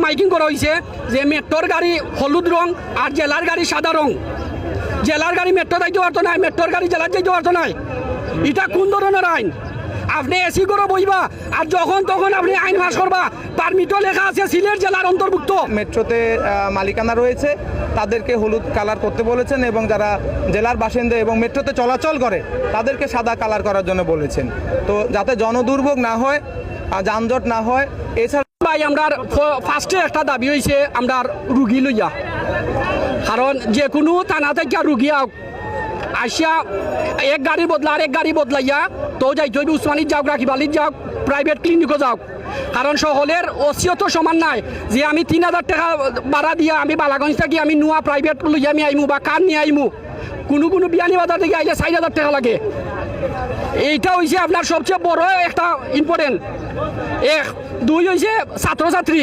Miking করা হয়েছে যে মেট্রোর গাড়ি হলুদ রং আর জেলার গাড়ি সাদা রং। জেলার গাড়ি মেট্রো যাইতে পারতো নাই, মেট্রোর গাড়ি জেলার যাইতে পারতো নাই। এটা কোন ধরনের আইন? আপনি এসি করে বইবা আর যখন তখন আপনি আইন পাস করবা। পারমিটও লেখা আছে সিলেট জেলার অন্তর্ভুক্ত। মেট্রোতে মালিকানা রয়েছে, তাদেরকে হলুদ কালার করতে বলেছেন এবং যারা জেলার বাসিন্দা এবং মেট্রোতে চলাচল করে তাদেরকে সাদা কালার করার জন্য বলেছেন। তো যাতে জনদুর্ভোগ না হয়, যানজট না হয়। এছাড়া ভাই আমরা ফার্স্টে একটা দাবি হয়েছে আমরা রুগী লইয়া, কারণ যে কোনো থানা থেকে রুগী আসিয়া এক গাড়ি বদলা আর এক গাড়ি বদলাইয়া তো যাইতে হইবে উসমানিত যাওক, রাখিবালিত যাওক, প্রাইভেট ক্লিনিকও যাওক। কারণ সকলের অসিয়ত সমান নাই যে আমি 3000 টাকা ভাড়া দিয়া আমি বালাগঞ্জ থাকি আমি নোয়া প্রাইভেট লইয়া আমি আইমু বা কার নিয়ে আইমু। কোনো বিয়ানীবাজার থেকে আইলে 4000 টাকা লাগে। এইটা হয়েছে আপনার সবচেয়ে বড় একটা ইম্পর্টেন্ট। 1 2 হয়েছে ছাত্রছাত্রী।